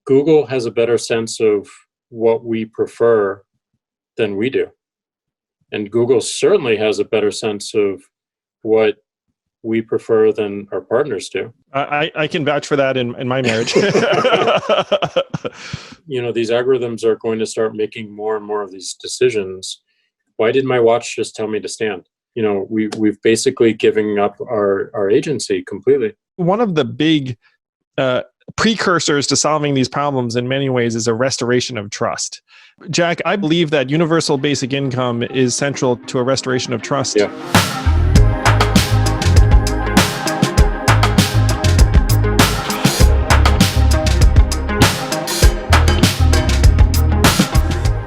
Google has a better sense of what we prefer than we do. And Google certainly has a better sense of what we prefer than our partners do. I can vouch for that in my marriage. These algorithms are going to start making more and more of these decisions. Why did my watch just tell me to stand? We've basically given up our agency completely. One of the big precursors to solving these problems in many ways is a restoration of trust. Jack, I believe that universal basic income is central to a restoration of trust. Yeah.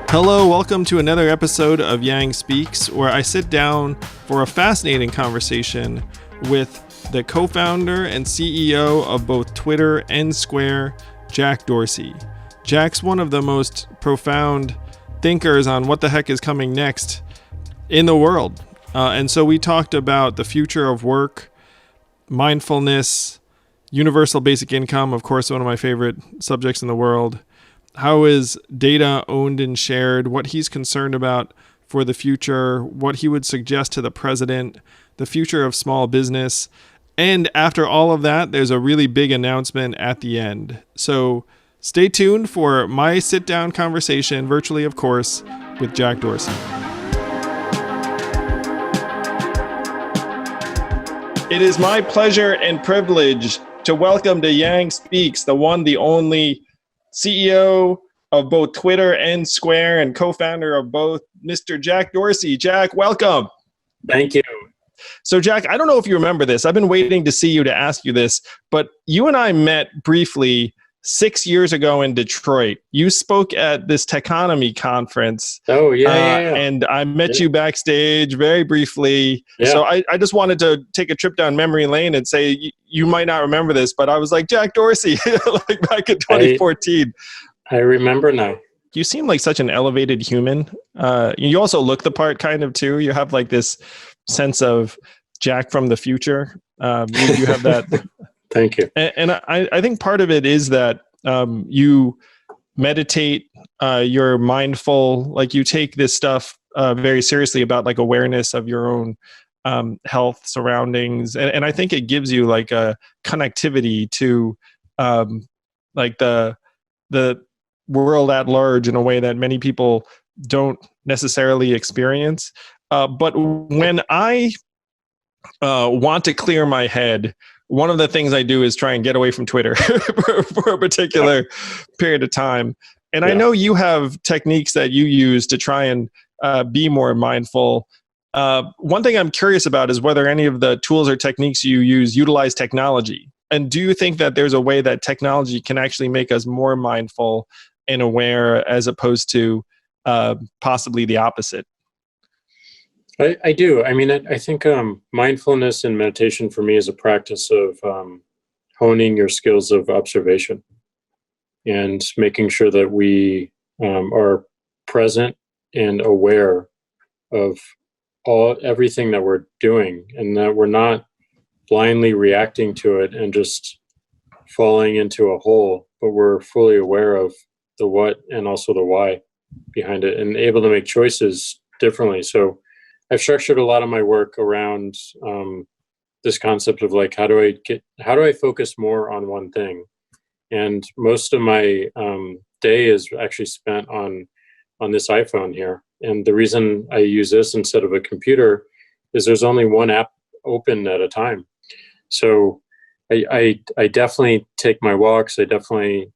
Hello, welcome to another episode of Yang Speaks, where I sit down for a fascinating conversation with the co-founder and CEO of both Twitter and Square, Jack Dorsey. Jack's one of the most profound thinkers on what the heck is coming next in the world. And so we talked about the future of work, mindfulness, universal basic income, of course, one of my favorite subjects in the world. How is data owned and shared, what he's concerned about for the future, what he would suggest to the president, the future of small business. And after all of that, there's a really big announcement at the end. So stay tuned for my sit-down conversation, virtually of course, with Jack Dorsey. It is my pleasure and privilege to welcome to Yang Speaks, the one, the only CEO of both Twitter and Square and co-founder of both, Mr. Jack Dorsey. Jack, welcome. Thank you. So Jack, I don't know if you remember this. I've been waiting to see you to ask you this, but you and I met briefly 6 years ago in Detroit. You spoke at this Techonomy conference. Oh, yeah. And I met you backstage very briefly. Yeah. So I just wanted to take a trip down memory lane and say, you might not remember this, but I was like, Jack Dorsey, like back in 2014. I remember now. You seem like such an elevated human. You also look the part kind of too. You have like this sense of Jack from the future. You have that. Thank you. And I think part of it is that you meditate, you're mindful, like you take this stuff very seriously about like awareness of your own health surroundings. And I think it gives you like a connectivity to like the world at large in a way that many people don't necessarily experience. But when I want to clear my head, one of the things I do is try and get away from Twitter for a particular period of time. And I know you have techniques that you use to try and be more mindful. One thing I'm curious about is whether any of the tools or techniques you use utilize technology. And do you think that there's a way that technology can actually make us more mindful and aware as opposed to possibly the opposite? I do. I mean, I think mindfulness and meditation for me is a practice of honing your skills of observation and making sure that we are present and aware of everything that we're doing, and that we're not blindly reacting to it and just falling into a hole, but we're fully aware of the what and also the why behind it, and able to make choices differently. So I've structured a lot of my work around this concept of like, how do I focus more on one thing? And most of my day is actually spent on this iPhone here. And the reason I use this instead of a computer is there's only one app open at a time. So I definitely take my walks. I definitely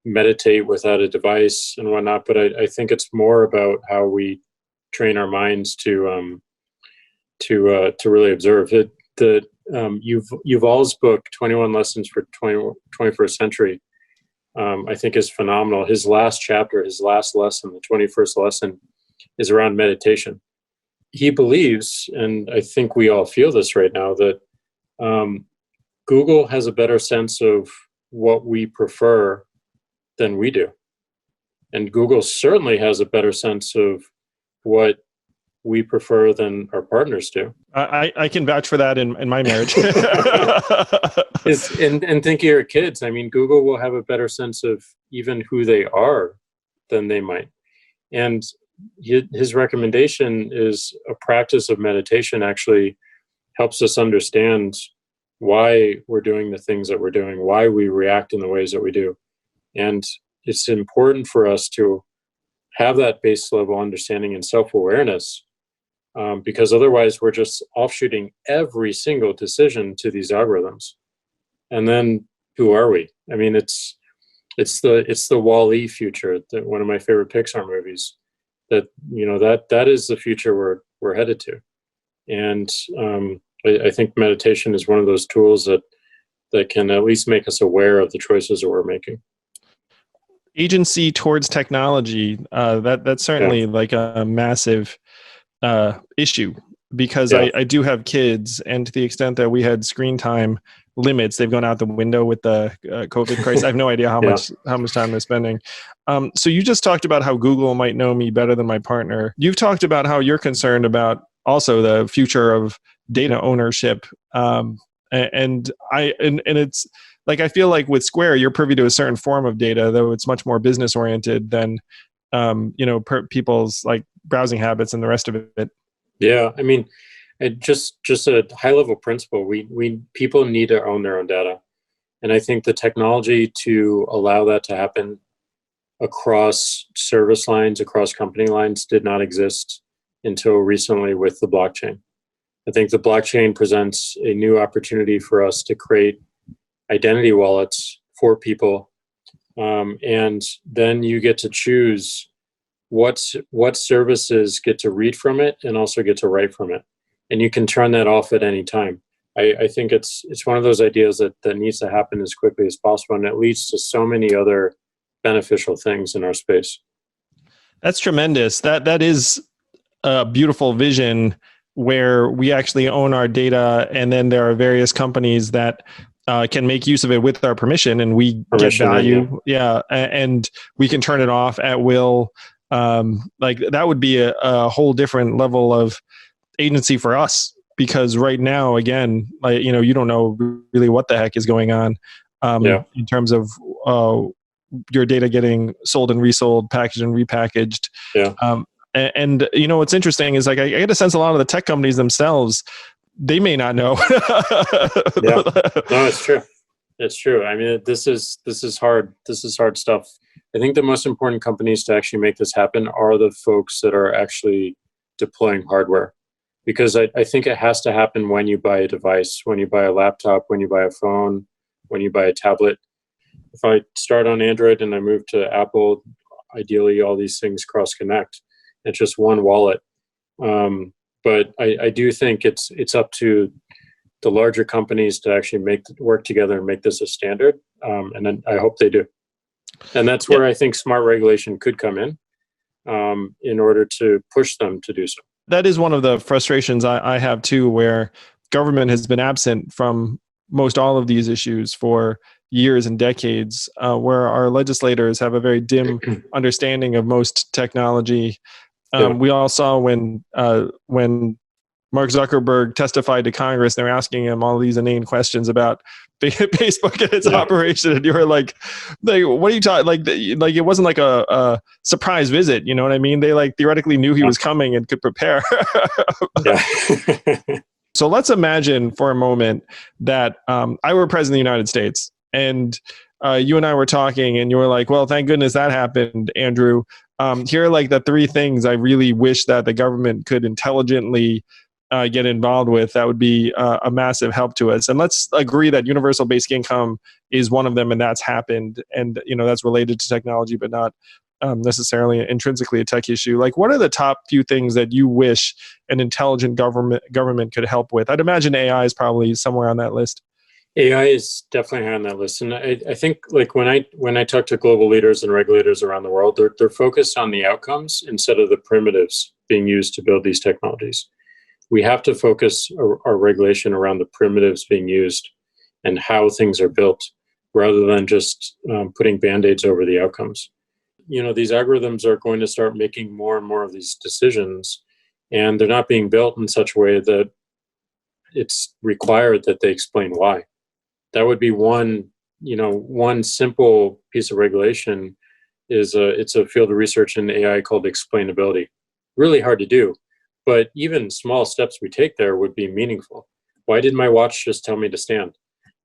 meditate without a device and whatnot. But I think it's more about how we train our minds to really observe it. The Yuval's book, 21 Lessons for 21st Century, I think is phenomenal. His last chapter, his last lesson, the 21st lesson, is around meditation. He believes, and I think we all feel this right now, that Google has a better sense of what we prefer than we do. And Google certainly has a better sense of what we prefer than our partners do. I can vouch for that in my marriage. And think of your kids. I mean, Google will have a better sense of even who they are than they might. And his recommendation is a practice of meditation actually helps us understand why we're doing the things that we're doing, why we react in the ways that we do. And it's important for us to have that base level understanding and self-awareness, because otherwise we're just offshooting every single decision to these algorithms. And then who are we? I mean, it's the Wall-E future, one of my favorite Pixar movies. That is the future we're headed to. And I think meditation is one of those tools that can at least make us aware of the choices that we're making. Agency towards technology, that's certainly like a massive issue, because I do have kids, and to the extent that we had screen time limits, they've gone out the window with the COVID crisis. I have no idea how much time they're spending. So you just talked about how Google might know me better than my partner. You've talked about how you're concerned about also the future of data ownership, and it's like, I feel like with Square, you're privy to a certain form of data, though it's much more business oriented than people's like browsing habits and the rest of it. Yeah, I mean, just a high level principle. We people need to own their own data, and I think the technology to allow that to happen across service lines, across company lines, did not exist until recently with the blockchain. I think the blockchain presents a new opportunity for us to create identity wallets for people, and then you get to choose what services get to read from it and also get to write from it, and you can turn that off at any time. I think it's one of those ideas that needs to happen as quickly as possible, and it leads to so many other beneficial things in our space. That's tremendous. That is a beautiful vision, where we actually own our data, and then there are various companies that can make use of it with our permission, and we get value. And we can turn it off at will. Like that would be a whole different level of agency for us, because right now, again, like, you don't know really what the heck is going on in terms of your data getting sold and resold, packaged and repackaged. And what's interesting is, like, I get a sense a lot of the tech companies themselves, they may not know. No, it's true. It's true. I mean, this is hard. This is hard stuff. I think the most important companies to actually make this happen are the folks that are actually deploying hardware, because I think it has to happen when you buy a device, when you buy a laptop, when you buy a phone, when you buy a tablet. If I start on Android and I move to Apple, ideally all these things cross-connect. It's just one wallet. But I do think it's up to the larger companies to actually work together and make this a standard. And then I hope they do. And that's where I think smart regulation could come in order to push them to do so. That is one of the frustrations I have too, where government has been absent from most all of these issues for years and decades, where our legislators have a very dim understanding of most technology. We all saw when Mark Zuckerberg testified to Congress, they were asking him all these inane questions about Facebook and its operation, and you were like, what are you talking? Like it wasn't like a surprise visit. You know what I mean? They like theoretically knew he was coming and could prepare. So let's imagine for a moment that I were president of the United States, and you and I were talking, and you were like, well, thank goodness that happened, Andrew. Here are like the 3 things I really wish that the government could intelligently get involved with. That would be a massive help to us. And let's agree that universal basic income is one of them, and that's happened. And that's related to technology, but not necessarily intrinsically a tech issue. Like, what are the top few things that you wish an intelligent government could help with? I'd imagine AI is probably somewhere on that list. AI is definitely high on that list, and I think like when I talk to global leaders and regulators around the world, they're focused on the outcomes instead of the primitives being used to build these technologies. We have to focus our regulation around the primitives being used and how things are built, rather than just putting band-aids over the outcomes. These algorithms are going to start making more and more of these decisions, and they're not being built in such a way that it's required that they explain why. That would be one simple piece of regulation is it's a field of research in AI called explainability. Really hard to do, but even small steps we take there would be meaningful. Why did my watch just tell me to stand?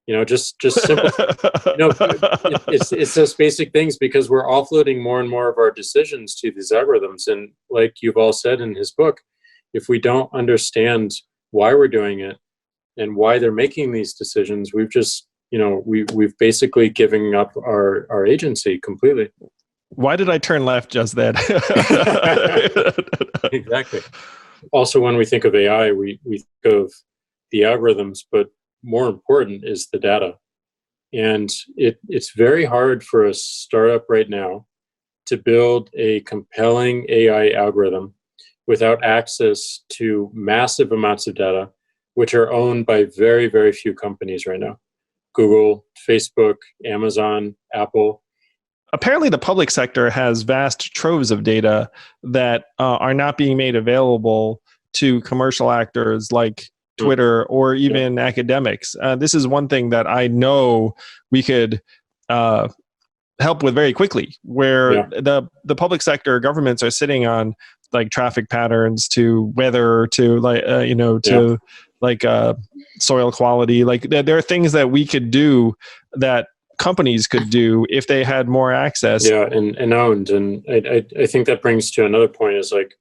Just simple. It's those basic things, because we're offloading more and more of our decisions to these algorithms. And like Yuval said in his book, if we don't understand why we're doing it and why they're making these decisions, we've just, we've basically given up our agency completely. Why did I turn left just then? Exactly. Also, when we think of AI, we think of the algorithms, but more important is the data. And it's very hard for a startup right now to build a compelling AI algorithm without access to massive amounts of data, which are owned by very, very few companies right now. Google, Facebook, Amazon, Apple. Apparently, the public sector has vast troves of data that are not being made available to commercial actors like Twitter or even academics. This is one thing that I know we could help with very quickly, where the public sector governments are sitting on like traffic patterns to weather to soil quality. Like there are things that we could do that companies could do if they had more access. Yeah, and owned. And I think that brings to another point is like,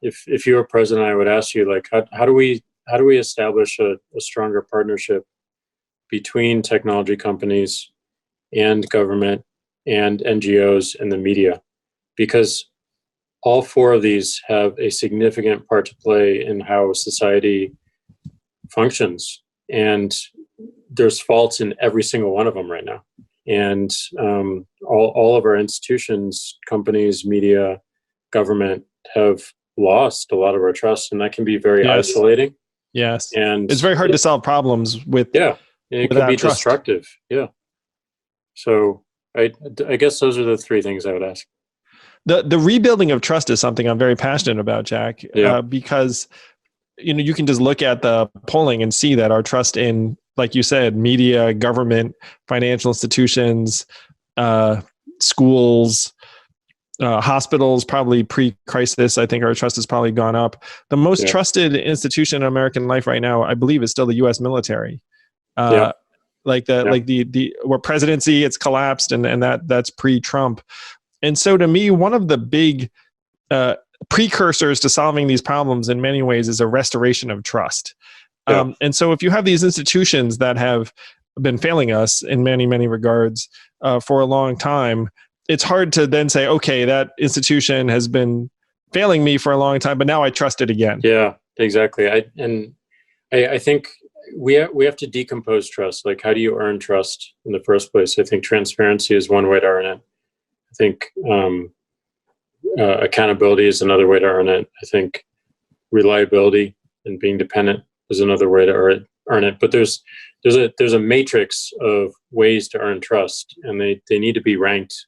if you were president, I would ask you, like, how do we establish a stronger partnership between technology companies and government and NGOs and the media? Because all four of these have a significant part to play in how society functions. And there's faults in every single one of them right now. And all of our institutions, companies, media, government have lost a lot of our trust, and that can be very isolating. Yes. And it's very hard to solve problems with. Yeah. It can be trust. Destructive. Yeah. So I guess those are the three things I would ask. The rebuilding of trust is something I'm very passionate about, Jack, because you can just look at the polling and see that our trust in, like you said, media, government, financial institutions, schools, hospitals, probably pre-crisis, I think our trust has probably gone up. The most trusted institution in American life right now, I believe, is still the U.S. military. Where presidency, it's collapsed, and that's pre-Trump. And so to me, one of the big precursors to solving these problems in many ways is a restoration of trust. And so if you have these institutions that have been failing us in many, many regards for a long time, it's hard to then say, okay, that institution has been failing me for a long time, but now I trust it again. Yeah, exactly. I think we have to decompose trust. Like, how do you earn trust in the first place? I think transparency is one way to earn it. I think accountability is another way to earn it. I think reliability and being dependent is another way to earn it. But there's a matrix of ways to earn trust, and they need to be ranked,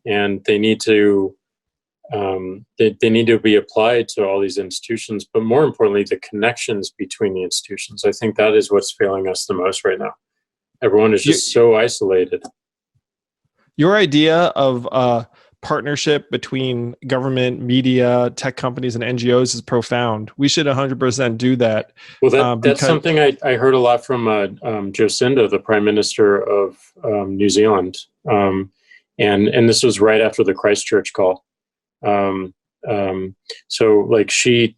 and they need to they need to be applied to all these institutions. But more importantly, the connections between the institutions. I think that is what's failing us the most right now. Everyone is just so isolated. Your idea of a partnership between government, media, tech companies, and NGOs is profound. We should 100% do that. Well, that's something I heard a lot from Jacinda, the Prime Minister of New Zealand, and this was right after the Christchurch call. So like she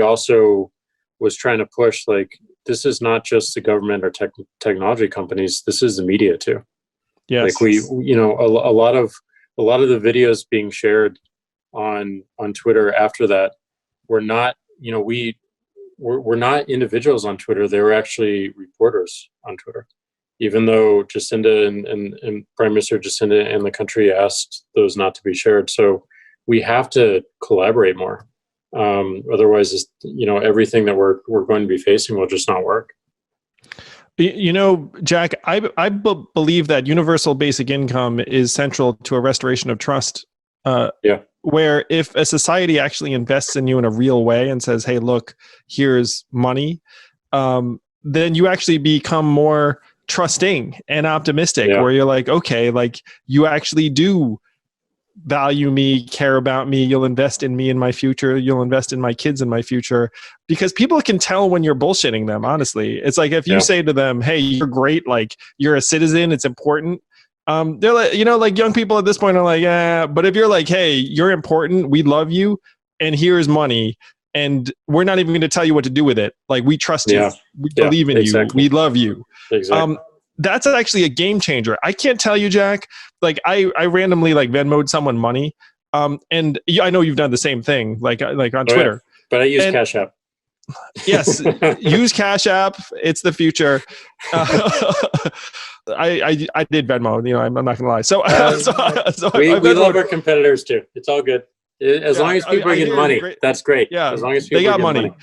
also was trying to push, like, this is not just the government or technology companies. This is the media too. Yes. Like a lot of the videos being shared on Twitter after that were not, we're not individuals on Twitter. They were actually reporters on Twitter, even though Jacinda and Prime Minister Jacinda and the country asked those not to be shared. So we have to collaborate more. Otherwise, everything that we're going to be facing will just not work. Jack, I believe that universal basic income is central to a restoration of trust. where if a society actually invests in you in a real way and says, hey, look, here's money, then you actually become more trusting and optimistic, where you're like, okay, like you actually do value me, care about me, you'll invest in me in my future, you'll invest in my kids in my future, because people can tell when you're bullshitting them. Honestly, it's like if you say to them, hey, you're great, like you're a citizen, it's important, they're like, like young people at this point are like, yeah. But if you're like, hey, you're important, we love you, and here's money, and we're not even going to tell you what to do with it, like we trust you, we believe in you, we love you, that's actually a game changer. I can't tell you, Jack, like I randomly like Venmo'd someone money, and I know you've done the same thing, like on Twitter. But I use Cash App. Yes, use Cash App. It's the future. I did Venmo. I'm not gonna lie. So we love our competitors too. It's all good. As long as people are getting money, that's great. Yeah, as long as people they got money.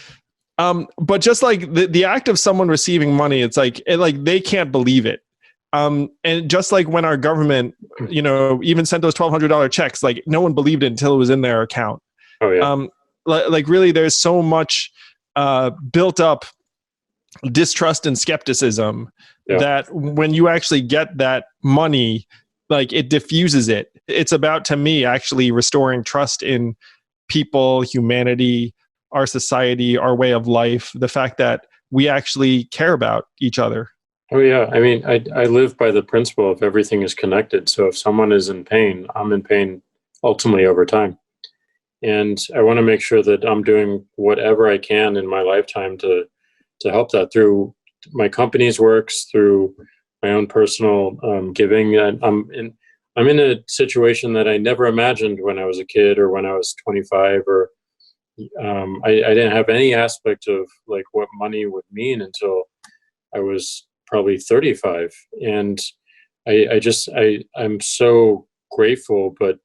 But just like the act of someone receiving money, it's like they can't believe it. And just like when our government, even sent those $1,200 checks, like no one believed it until it was in their account. Oh yeah. Like really, there's so much built up distrust and skepticism that when you actually get that money, like it diffuses it. It's about, to me, actually restoring trust in people, humanity, our society, our way of life, the fact that we actually care about each other. Oh yeah. I mean, I live by the principle of everything is connected. So if someone is in pain, I'm in pain ultimately over time. And I want to make sure that I'm doing whatever I can in my lifetime to help that through my company's works, through my own personal giving. And I'm in a situation that I never imagined when I was a kid or when I was 25, or I didn't have any aspect of like what money would mean until I was probably 35. And I'm so grateful, but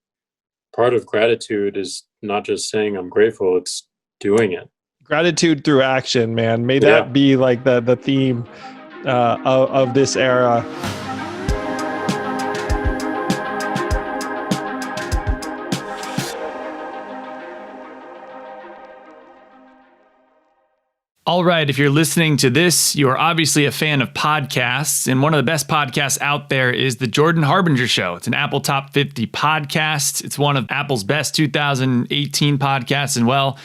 part of gratitude is not just saying I'm grateful, it's doing it. Gratitude through action, man. May that be like the theme of this era. All right, if you're listening to this, you are obviously a fan of podcasts, and one of the best podcasts out there is The Jordan Harbinger Show. It's an Apple Top 50 podcast. It's one of Apple's best 2018 podcasts as well,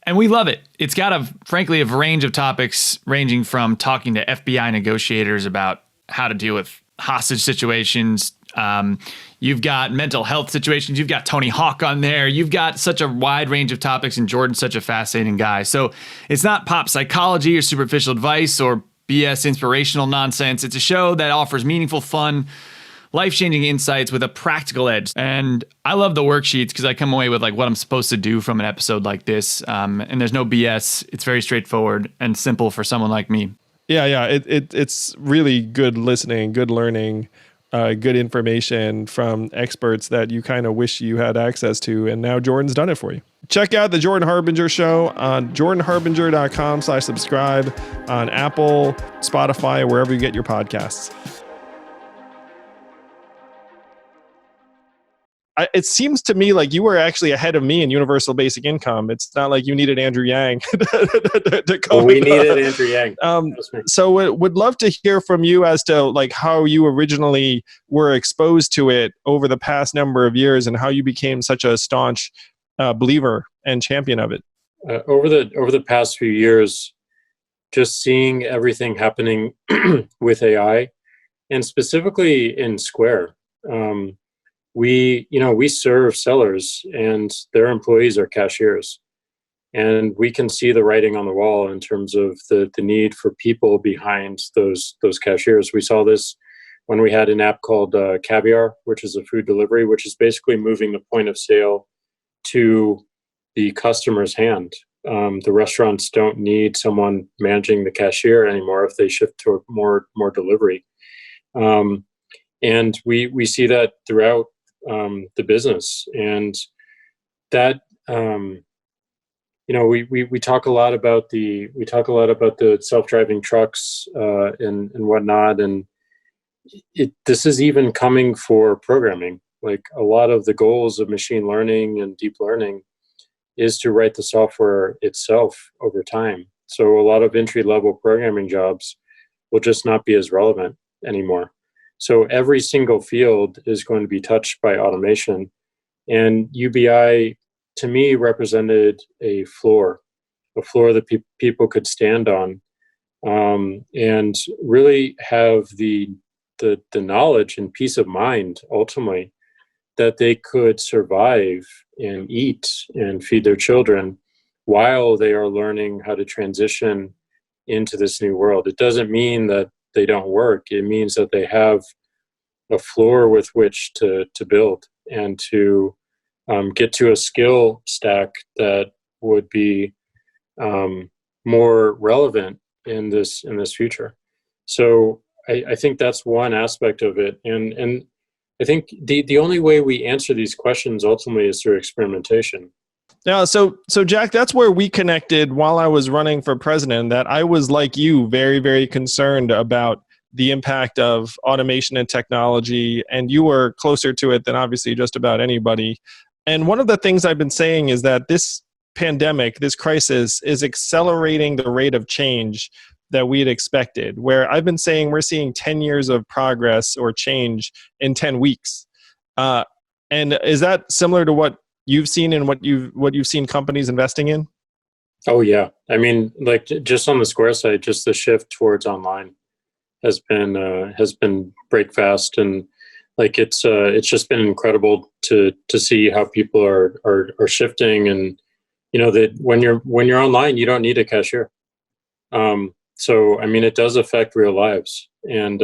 and we love it. It's got frankly a range of topics, ranging from talking to FBI negotiators about how to deal with hostage situations. You've got mental health situations. You've got Tony Hawk on there. You've got such a wide range of topics, and Jordan's such a fascinating guy. So it's not pop psychology or superficial advice or BS inspirational nonsense. It's a show that offers meaningful, fun, life-changing insights with a practical edge. And I love the worksheets because I come away with like what I'm supposed to do from an episode like this. And there's no BS. It's very straightforward and simple for someone like me. Yeah. It's really good listening, good learning. Good information from experts that you kind of wish you had access to, and now Jordan's done it for you. Check out the Jordan Harbinger Show on jordanharbinger.com/subscribe on Apple, Spotify, wherever you get your podcasts. It seems to me like you were actually ahead of me in universal basic income. It's not like you needed Andrew Yang to come. We needed Andrew Yang. So would love to hear from you as to like how you originally were exposed to it over the past number of years, and how you became such a staunch believer and champion of it. Over the past few years, just seeing everything happening with AI, and specifically in Square. We serve sellers, and their employees are cashiers, and we can see the writing on the wall in terms of the need for people behind those cashiers. We saw this when we had an app called Caviar, which is a food delivery, which is basically moving the point of sale to the customer's hand. The restaurants don't need someone managing the cashier anymore if they shift to more delivery, and we see that throughout the business. And that we talk a lot about the self-driving trucks and whatnot, and this is even coming for programming. Like a lot of the goals of machine learning and deep learning is to write the software itself over time. So a lot of entry-level programming jobs will just not be as relevant anymore. So every single field is going to be touched by automation. And UBI, to me, represented a floor that people could stand on, and really have the knowledge and peace of mind, ultimately, that they could survive and eat and feed their children while they are learning how to transition into this new world. It doesn't mean that they don't work. It means that they have a floor with which to build and to get to a skill stack that would be more relevant in this future. So I think that's one aspect of it, and I think the only way we answer these questions ultimately is through experimentation. Yeah, so Jack, that's where we connected while I was running for president. That I was like you, very, very concerned about the impact of automation and technology, and you were closer to it than obviously just about anybody. And one of the things I've been saying is that this pandemic, this crisis, is accelerating the rate of change that we had expected, where I've been saying we're seeing 10 years of progress or change in 10 weeks. And is that similar to what you've seen and what you've seen companies investing in? Oh yeah. I mean, like just on the Square side, just the shift towards online has been break fast, and like it's just been incredible to see how people are shifting. And you know that when you're online, you don't need a cashier. So I mean, it does affect real lives, and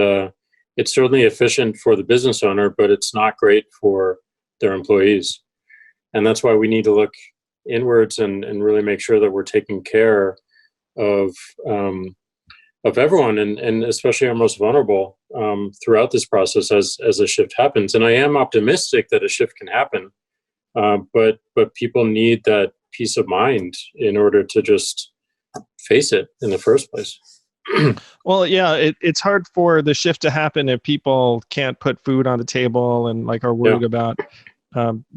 it's certainly efficient for the business owner, but it's not great for their employees. And that's why we need to look inwards and really make sure that we're taking care of everyone, and especially our most vulnerable throughout this process as a shift happens. And I am optimistic that a shift can happen, but people need that peace of mind in order to just face it in the first place. Well, yeah, it's hard for the shift to happen if people can't put food on the table and like are worried about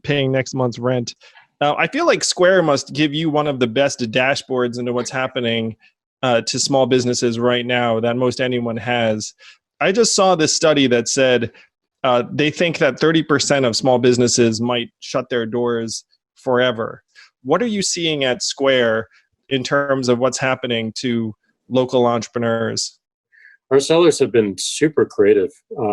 paying next month's rent. I feel like Square must give you one of the best dashboards into what's happening to small businesses right now that most anyone has. I just saw this study that said they think that 30% of small businesses might shut their doors forever. What are you seeing at Square in terms of what's happening to local entrepreneurs? Our sellers have been super creative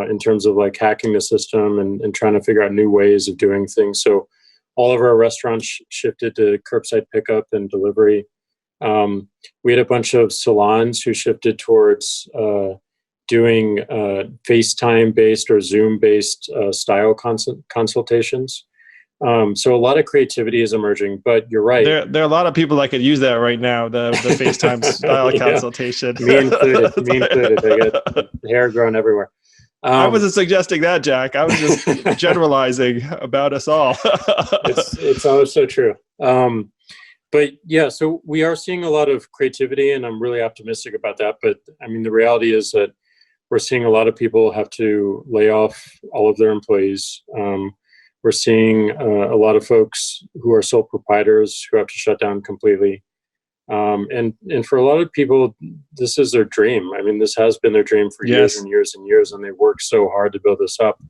in terms of like hacking the system and trying to figure out new ways of doing things. So all of our restaurants shifted to curbside pickup and delivery. We had a bunch of salons who shifted towards doing FaceTime-based or Zoom-based style consultations. So a lot of creativity is emerging, but you're right. There are a lot of people that could use that right now, the FaceTime style consultation. Me included. I got hair growing everywhere. I wasn't suggesting that, Jack. I was just generalizing about us all. It's always so true. But yeah, so we are seeing a lot of creativity, and I'm really optimistic about that. But I mean, the reality is that we're seeing a lot of people have to lay off all of their employees. We're seeing a lot of folks who are sole proprietors who have to shut down completely. And for a lot of people, this is their dream. I mean, this has been their dream for years and years and years, and they worked so hard to build this up.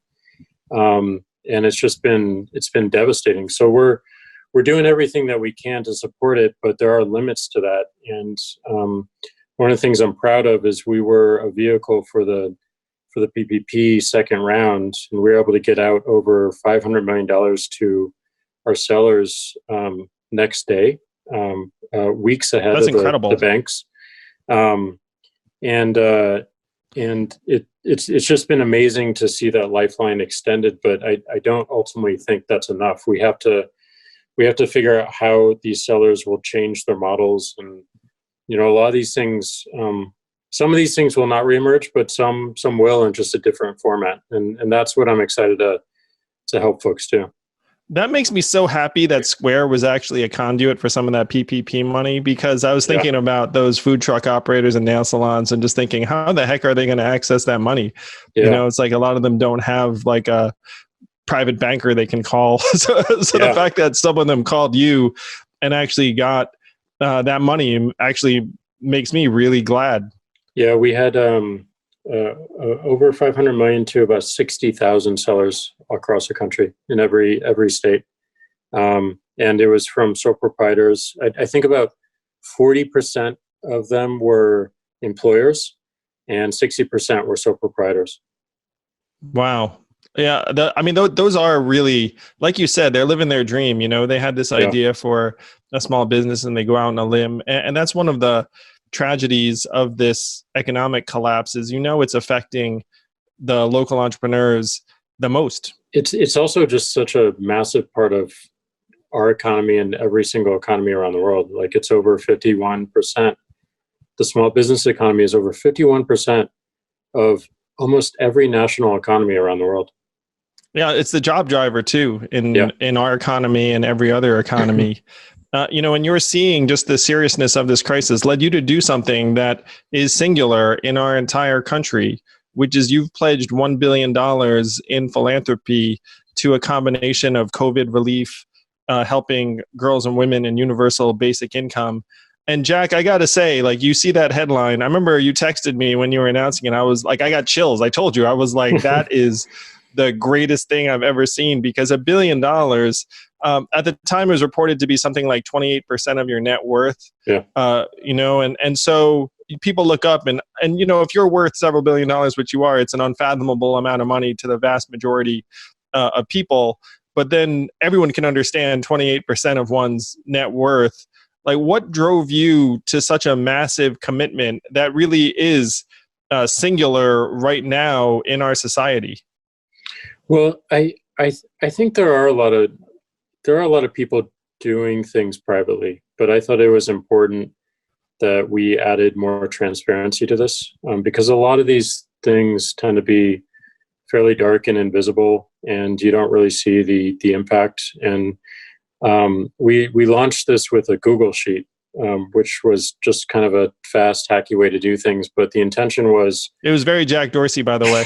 And it's been devastating. So we're doing everything that we can to support it, but there are limits to that. And one of the things I'm proud of is we were a vehicle for the PPP second round, and we were able to get out over $500 million to our sellers next day, weeks ahead That's of the banks. And it's just been amazing to see that lifeline extended, but I don't ultimately think that's enough. We have to figure out how these sellers will change their models, and you know, a lot of these things. Some of these things will not reemerge, but some will in just a different format. And that's what I'm excited to help folks do. That makes me so happy that Square was actually a conduit for some of that PPP money, because I was thinking about those food truck operators and nail salons and just thinking, how the heck are they going to access that money? Yeah. You know, it's like a lot of them don't have like a private banker they can call. So the fact that some of them called you and actually got that money actually makes me really glad. Yeah, we had over 500 million to about 60,000 sellers across the country in every state. And it was from sole proprietors. I think about 40% of them were employers and 60% were sole proprietors. Wow. Yeah. I mean, those are really, like you said, they're living their dream. You know, they had this idea for a small business and they go out on a limb. And that's one of the tragedies of this economic collapse is, you know, it's affecting the local entrepreneurs the most. It's also just such a massive part of our economy and every single economy around the world. Like it's over 51%. The small business economy is over 51% of almost every national economy around the world. Yeah, it's the job driver too in our economy and every other economy. You know, and you're seeing just the seriousness of this crisis led you to do something that is singular in our entire country, which is you've pledged $1 billion in philanthropy to a combination of COVID relief, helping girls and women in universal basic income. And Jack, I got to say, like, you see that headline. I remember you texted me when you were announcing it. I was like, I got chills. I told you, I was like, that is the greatest thing I've ever seen, because $1 billion at the time it was reported to be something like 28% of your net worth. Yeah. You know, and so people look up and, you know, if you're worth several $1 billion, which you are, it's an unfathomable amount of money to the vast majority of people. But then everyone can understand 28% of one's net worth. Like, what drove you to such a massive commitment that really is singular right now in our society? Well, I think there are a lot of people doing things privately, but I thought it was important that we added more transparency to this, because a lot of these things tend to be fairly dark and invisible, and you don't really see the impact. And we launched this with a Google Sheet, which was just kind of a fast, hacky way to do things. But the intention was... It was very Jack Dorsey, by the way.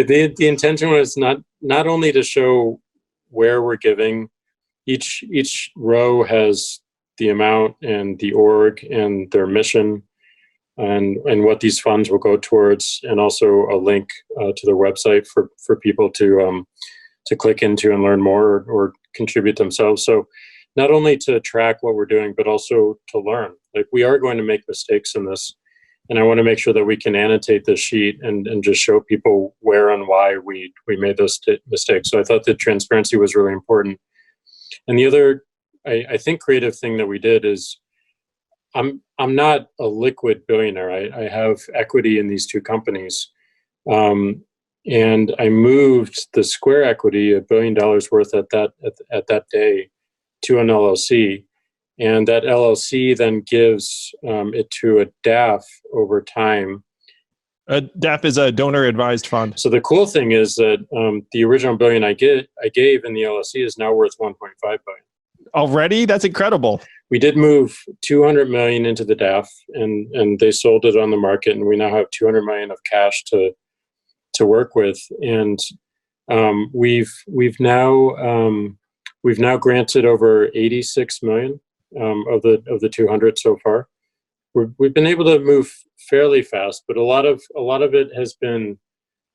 The intention was not only to show where we're giving. Each row has the amount and the org and their mission and what these funds will go towards, and also a link to their website for people to click into and learn more or contribute themselves. So not only to track what we're doing, but also to learn. Like, we are going to make mistakes in this, and I want to make sure that we can annotate this sheet and just show people where and why we made those mistakes. So I thought that transparency was really important. And the other, I think, creative thing that we did is, I'm not a liquid billionaire. I have equity in these two companies. And I moved the Square equity, $1 billion worth at that day, to an LLC. And that LLC then gives it to a DAF over time. A DAF is a donor advised fund. So the cool thing is that the original $1 billion I gave in the LLC is now worth $1.5 billion. Already? That's incredible. We did move 200 million into the DAF, and they sold it on the market, and we now have 200 million of cash to work with. And we've now granted over 86 million of the 200 so far. We've been able to move fairly fast, but a lot of it has been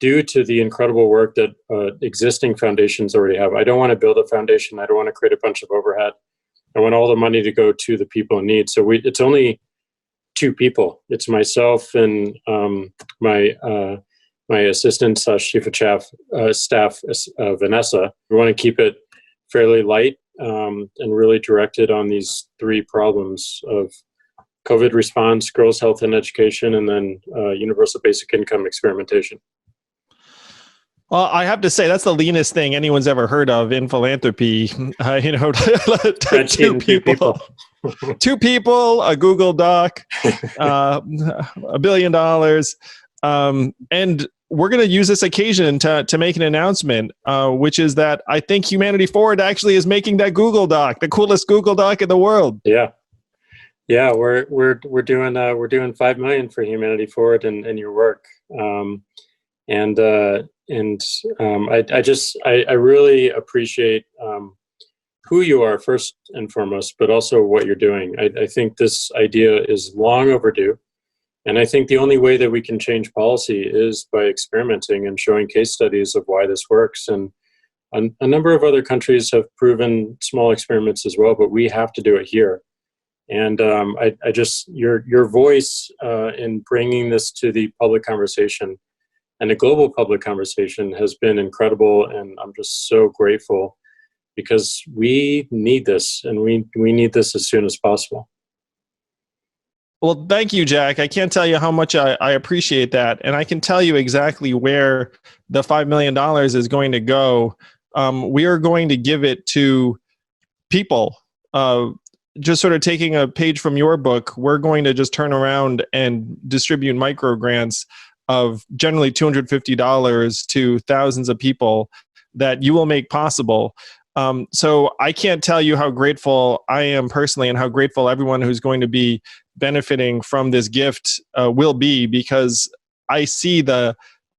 due to the incredible work that existing foundations already have. I don't want to build a foundation. I don't want to create a bunch of overhead. I want all the money to go to the people in need. So it's only two people. It's myself and my assistant / chief of staff, Vanessa. We want to keep it fairly light and really directed on these three problems of COVID response, girls' health and education, and then universal basic income experimentation. Well, I have to say, that's the leanest thing anyone's ever heard of in philanthropy. Two people. Two people, a Google Doc, $1 billion. And we're going to use this occasion to make an announcement, which is that I think Humanity Forward actually is making that Google Doc, the coolest Google Doc in the world. Yeah. Yeah, we're doing 5 million for Humanity Forward and your work. And I really appreciate who you are first and foremost, but also what you're doing. I think this idea is long overdue. And I think the only way that we can change policy is by experimenting and showing case studies of why this works. And a number of other countries have proven small experiments as well, but we have to do it here. And I just, your voice in bringing this to the public conversation and the global public conversation has been incredible. And I'm just so grateful because we need this, and we need this as soon as possible. Well, thank you, Jack. I can't tell you how much I appreciate that. And I can tell you exactly where the $5 million is going to go. We are going to give it to people. Just sort of taking a page from your book, we're going to just turn around and distribute micro grants of generally $250 to thousands of people that you will make possible. So I can't tell you how grateful I am personally, and how grateful everyone who's going to be benefiting from this gift will be, because I see the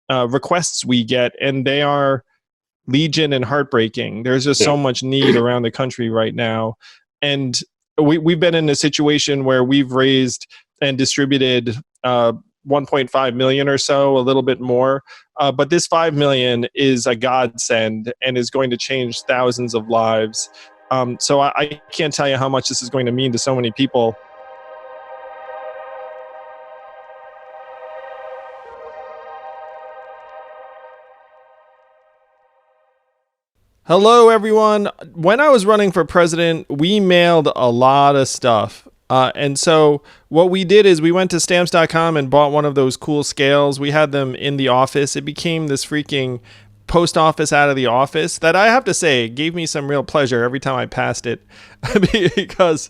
requests we get, and they are legion and heartbreaking. There's just so much need around the country right now. And we've been in a situation where we've raised and distributed 1.5 million or so, a little bit more. But this 5 million is a godsend and is going to change thousands of lives. So I can't tell you how much this is going to mean to so many people. Hello, everyone. When I was running for president, we mailed a lot of stuff. And so what we did is we went to stamps.com and bought one of those cool scales. We had them in the office. It became this freaking post office out of the office that, I have to say, gave me some real pleasure every time I passed it, because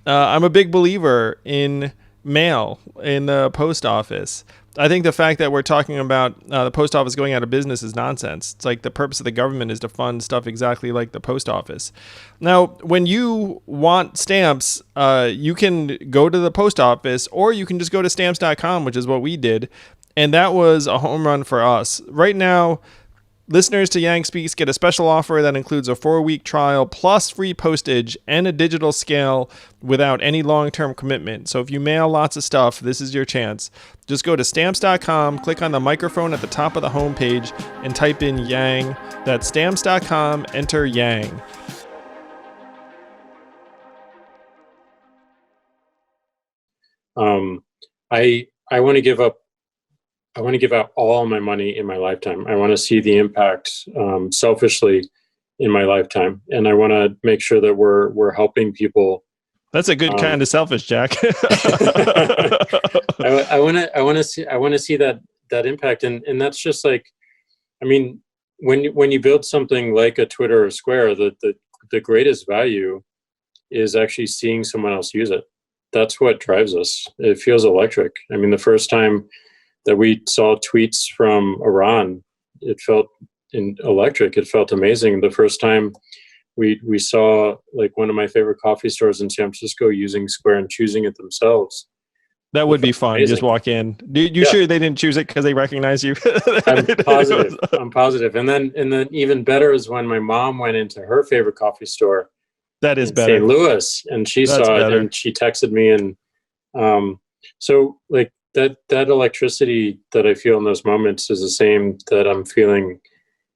I'm a big believer in mail in the post office. I think the fact that we're talking about the post office going out of business is nonsense. It's like the purpose of the government is to fund stuff exactly like the post office. Now, when you want stamps, you can go to the post office, or you can just go to stamps.com, which is what we did. And that was a home run for us. Right now, listeners to Yang Speaks get a special offer that includes a 4-week trial plus free postage and a digital scale without any long-term commitment. So if you mail lots of stuff, this is your chance. Just go to stamps.com, click on the microphone at the top of the homepage, and type in Yang. That's stamps.com, enter Yang. I want to give out all my money in my lifetime. I want to see the impact selfishly in my lifetime, and I want to make sure that we're helping people. That's a good kind of selfish, Jack. I want to see that impact, and that's just like, I mean, when you build something like a Twitter or Square, the greatest value is actually seeing someone else use it. That's what drives us. It feels electric. I mean, the first time that we saw tweets from Iran, it felt electric. It felt amazing. The first time we saw, like, one of my favorite coffee stores in San Francisco using Square and choosing it themselves. That would be fun. Amazing. Just walk in. You sure they didn't choose it because they recognize you? I'm positive. I'm positive. And then even better is when my mom went into her favorite coffee store. That is better. St. Louis, and she saw it, and she texted me, and so like that electricity that I feel in those moments is the same that I'm feeling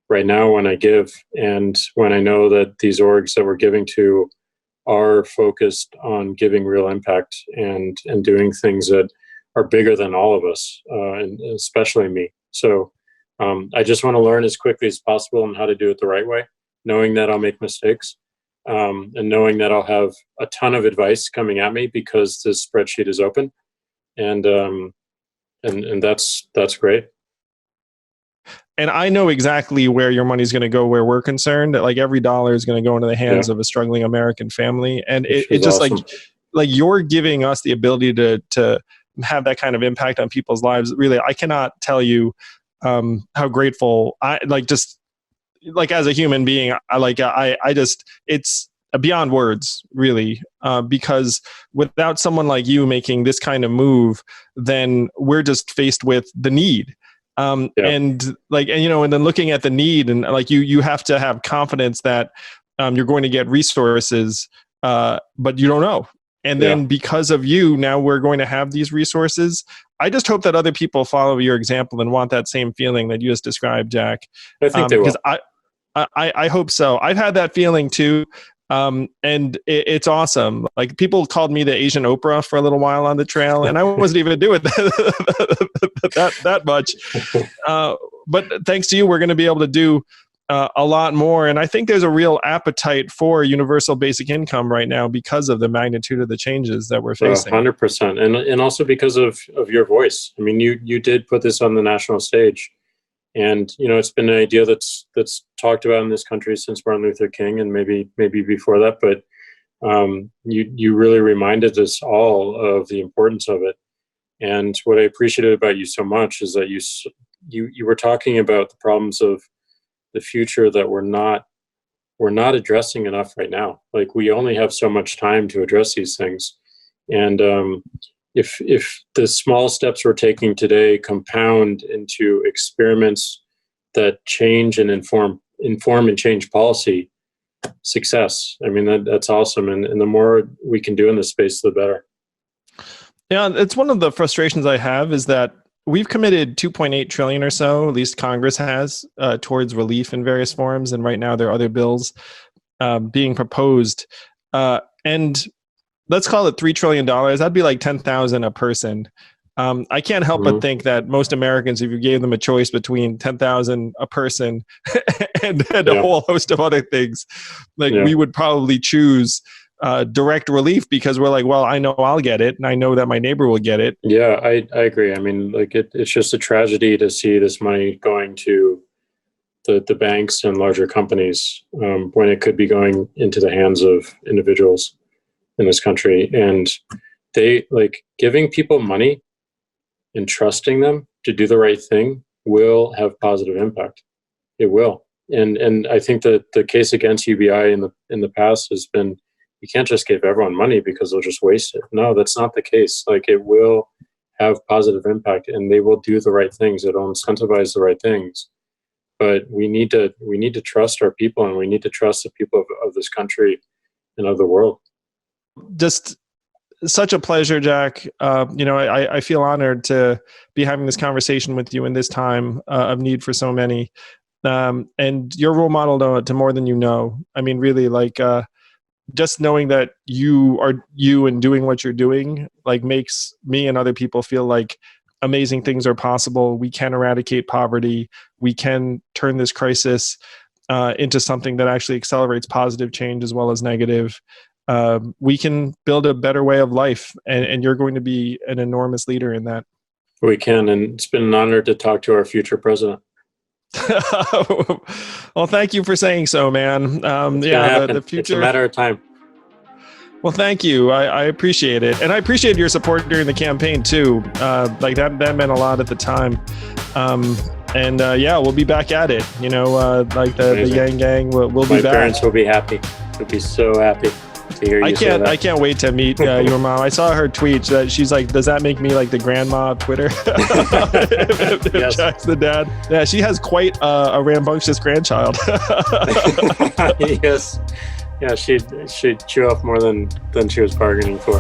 right now when I give, and when I know that these orgs that we're giving to are focused on giving real impact and doing things that are bigger than all of us, and especially me. So I just want to learn as quickly as possible on how to do it the right way, knowing that I'll make mistakes, and knowing that I'll have a ton of advice coming at me because this spreadsheet is open, and that's great. And I know exactly where your money's going to go where we're concerned. That, like, every dollar is going to go into the hands of a struggling American family. And it's just awesome. like you're giving us the ability to have that kind of impact on people's lives. Really, I cannot tell you how grateful I like as a human being. I just, it's beyond words, really, because without someone like you making this kind of move, then we're just faced with the need. And then looking at the need, and like you have to have confidence that you're going to get resources, but you don't know. And then because of you, now we're going to have these resources. I just hope that other people follow your example and want that same feeling that you just described, Jack. I think they will. Because I hope so. I've had that feeling too. And it's awesome. Like, people called me the Asian Oprah for a little while on the trail, and I wasn't even doing that much. But thanks to you, we're going to be able to do a lot more. And I think there's a real appetite for universal basic income right now because of the magnitude of the changes that we're facing. 100%. And also because of your voice. I mean, you did put this on the national stage. And, it's been an idea that's talked about in this country since Martin Luther King, and maybe before that. But you really reminded us all of the importance of it. And what I appreciated about you so much is that you were talking about the problems of the future that we're not addressing enough right now. Like, we only have so much time to address these things. And if the small steps we're taking today compound into experiments that change and inform and change policy, success. I mean, that's awesome. And the more we can do in this space, the better. Yeah, it's one of the frustrations I have is that we've committed 2.8 trillion or so, at least Congress has, towards relief in various forms. And right now there are other bills being proposed. And let's call it $3 trillion. That'd be like 10,000 a person. I can't help but think that most Americans, if you gave them a choice between 10,000 a person and a whole host of other things, we would probably choose direct relief, because we're like, well, I know I'll get it, and I know that my neighbor will get it. Yeah, I agree. I mean, like, it's just a tragedy to see this money going to the banks and larger companies when it could be going into the hands of individuals in this country. And they, like, giving people money and trusting them to do the right thing will have positive impact. It will. And I think that the case against UBI in the past has been, you can't just give everyone money because they'll just waste it. No, that's not the case. Like, it will have positive impact, and they will do the right things. It'll incentivize the right things. But we need to trust our people, and we need to trust the people of this country and of the world. Just such a pleasure, Jack. I feel honored to be having this conversation with you in this time of need for so many. And you're a role model to more than you know. I mean, really, like, just knowing that you are you and doing what you're doing, like, makes me and other people feel like amazing things are possible. We can eradicate poverty. We can turn this crisis into something that actually accelerates positive change as well as negative. We can build a better way of life, and you're going to be an enormous leader in that. We can, and it's been an honor to talk to our future president. Well, thank you for saying so, man. The future. It's a matter of time. Well, thank you. I appreciate it. And I appreciate your support during the campaign too. Like, that meant a lot at the time. We'll be back at it. Like the Yang Gang, we'll be back. My parents will be happy. They'll be so happy to hear you say that. I can't wait to meet your mom. I saw her tweet that she's like, does that make me like the grandma of Twitter? if Jack's the dad. Yeah, she has quite a rambunctious grandchild. Yes. Yeah, she'd chew off more than she was bargaining for.